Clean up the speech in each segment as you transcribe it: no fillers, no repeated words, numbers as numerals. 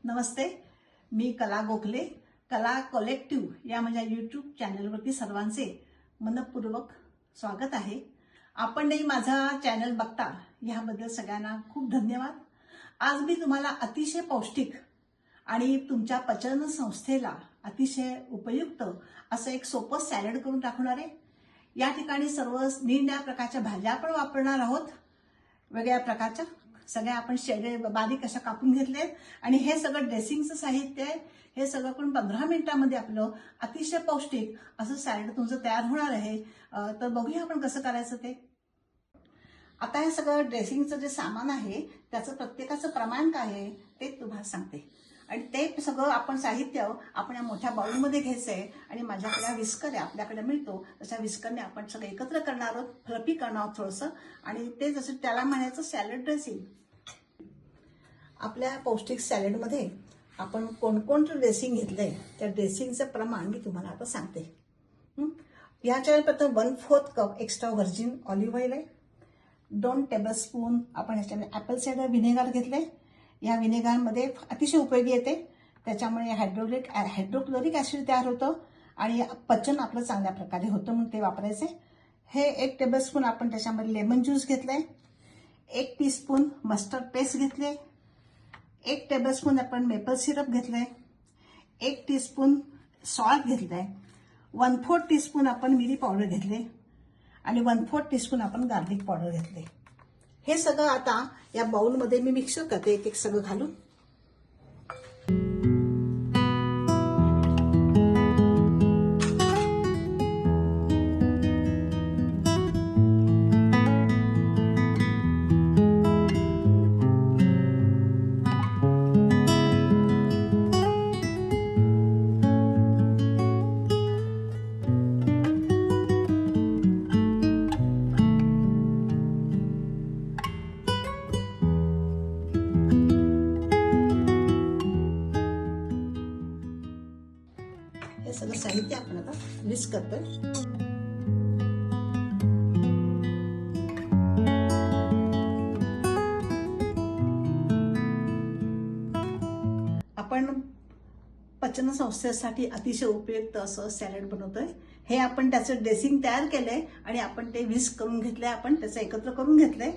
नमस्ते, मी कला गोखले. कला कलेक्टिव्ह या माझ्या यूट्यूब चॅनलवरती सर्वांचे मनपूर्वक स्वागत आहे. आपणही माझा चॅनल बघता याबद्दल सगळ्यांना खूप धन्यवाद. आज मी तुम्हाला अतिशय पौष्टिक आणि तुमच्या पचन संस्थेला अतिशय उपयुक्त असं एक सोपं सॅलड करून दाखवणार आहे. या ठिकाणी सर्व निरनिराळ्या प्रकारच्या भाज्या आपण वापरणार आहोत. वेगळ्या प्रकारच्या सगळ्या आपण बारीक अशा कापून घेतलेत आणि हे सगळं ड्रेसिंगचं साहित्य आहे. हे सगळं आपण 15 मिनिटांमध्ये आपलं अतिशय पौष्टिक असं सॅलड तुमचं तयार होणार आहे. तर बघूया आपण कसं करायचं ते. आता हे सगळं ड्रेसिंगचं जे सामान आहे त्याचं प्रत्येकाचं प्रमाण काय आहे ते तुम्हाला सांगते. आणि ते सगळं आपण साहित्य आपण या मोठ्या बाउलमध्ये घ्यायचंय आणि माझ्याकडे विस्कर आहे, आपल्याकडे मिळतो तशा विस्करने आपण सगळं एकत्र करणार आहोत, फ्लफी करणार आहोत थोडंसं. आणि ते जसं त्याला म्हणायचं सॅलड ड्रेसिंग. आपल्या पौष्टिक सॅलडमध्ये आपण कोणकोणतं ड्रेसिंग घेतलंय त्या ड्रेसिंगचं प्रमाण मी तुम्हाला आता सांगते. याच्या प्रथम 1/4 cup extra virgin olive oil आहे. 2 टेबलस्पून आपण ह्याच्यामध्ये ॲपल सायडर व्हिनेगर घेतले. या व्हिनेगरमध्ये अतिशय उपयोगी येते. त्याच्यामुळे हायड्रोक्लोरिक ॲसिड तयार होतं आणि पचन आपलं चांगल्या प्रकारे होतं, म्हणून ते वापरायचे. हे 1 टेबलस्पून आपण त्याच्यामध्ये लेमन ज्यूस घेतलाय. 1 टीस्पून मस्टर्ड पेस्ट घेतले. 1 टेबलस्पून आपण मेपल सिरप घेतलंय. 1 टीस्पून सॉल्ट घेतलंय. 1/4 टीस्पून आपण मिरी पावडर घेतले आणि 1/4 टीस्पून आपण गार्लिक पावडर घेतले. हे सगळं आता या बाउलमध्ये मी मिक्सर करते, एक एक सगळं घालून. हे सगळं साहित्य आपण आता मिक्स करतोय. आपण पचन संस्थेसाठी अतिशय उपयुक्त असं सॅलड बनवतोय. हे आपण त्याचं ड्रेसिंग तयार केलंय आणि आपण ते व्हिस्क करून घेतलंय, आपण त्याचं एकत्र करून घेतलंय.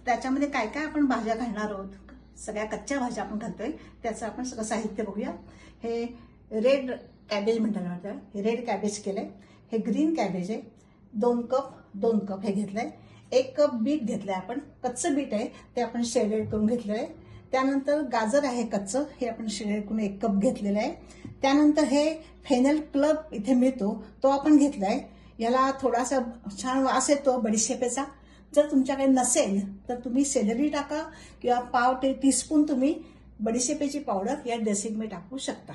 त्याच्यामध्ये काय काय आपण भाज्या घालणार आहोत, सगळ्या कच्च्या भाज्या आपण घालतोय, त्याचं आपण सगळं साहित्य बघूया. हे रेड कॅबेज म्हणतात, हे रेड कॅबेज केलंय. हे ग्रीन कॅबेज आहे. 2 कप हे घेतलंय. 1 कप बीट घेतलंय, आपण कच्चं बीट आहे ते आपण शेडेड करून घेतलंय. त्यानंतर गाजर आहे कच्चं, हे आपण शेडेड करून 1 कप घेतलेलं आहे. त्यानंतर हे फेनल क्लब इथे मिळतो तो आपण घेतलाय. याला थोडासा छान वास येतो बडीशेपेचा. जर तुमच्याकडे नसेल तर तुम्ही सेलरी टाका किंवा पाव टीस्पून तुम्ही बडीशेपेची पावडर या ड्रेसिंगमध्ये टाकू शकता.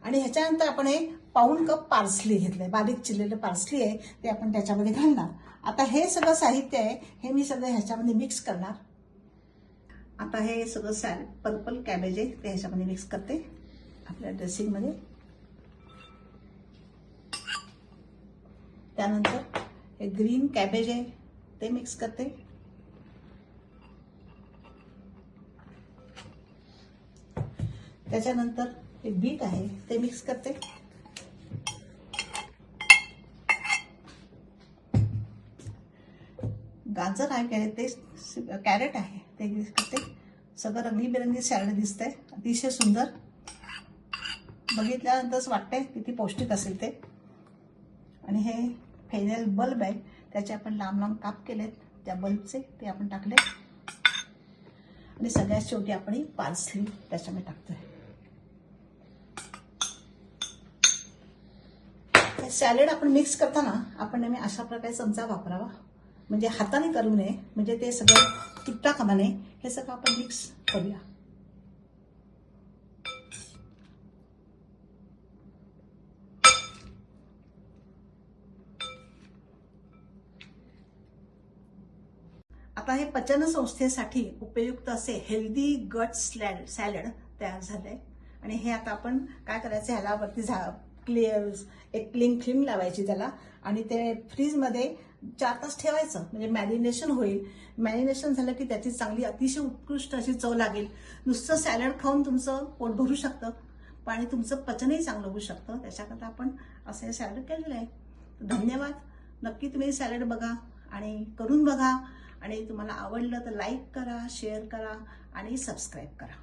आणि ह्याच्यानंतर आपण हे 1/4 कप पार्सली घेतलंय, बारीक चिरलेलं पार्सली आहे ते आपण त्याच्यामध्ये घालणार. आता हे सगळं साहित्य आहे हे मी सगळं ह्याच्यामध्ये मिक्स करणार. आता हे सगळं पर्पल कॅबेज आहे ते ह्याच्यामध्ये मिक्स करते आपल्या ड्रेसिंगमध्ये. त्यानंतर हे ग्रीन कॅबेज आहे ते मिक्स करते. त्याच्यानंतर हे बीट आहे ते मिक्स करते. गाजर आहे ते, कॅरेट आहे ते मिक्स करते. सगळं रंगीबेरंगी सॅलड दिसतंय, अतिशय सुंदर. बघितल्यानंतरच वाटतंय किती पौष्टिक असेल ते. आणि हे फेनल बल्ब आहे त्याचे आपण लांब लांब काप केलेत, त्या बल्बचे ते आपण टाकले. आणि सगळ्यात शेवटी आपण ही पार्सली त्याच्यामध्ये टाकतोय. सॅलड आपण मिक्स करताना आपण नेहमी अशा प्रकारे चमचा वापरावा, म्हणजे हाताने करू नये, म्हणजे ते सगळं तुटता कामा नये. हे सगळं आपण मिक्स करूया. आता हे पचन संस्थेसाठी उपयुक्त असे हेल्दी गट सॅलड तयार झालंय. आणि हे आता आपण काय करायचं, ह्याला वरती एक क्लीन फिल्म लावायची त्याला आणि ते फ्रीजमध्ये 4 तास ठेवायचं, म्हणजे मॅरिनेशन होईल. मॅरिनेशन झालं की त्याची चांगली अतिशय उत्कृष्ट अशी चव लागेल. नुसतं सॅलड खाऊन तुमचं पोट भरू शकतं आणि तुमचं पचनही चांगलं होऊ शकतं. त्याच्याकरता आपण असं हे सॅलड केलेलं आहे. धन्यवाद. नक्की तुम्ही सॅलड बघा आणि करून बघा, आणि तुम्हाला आवडलं तर लाईक करा, शेअर करा आणि सबस्क्राईब करा.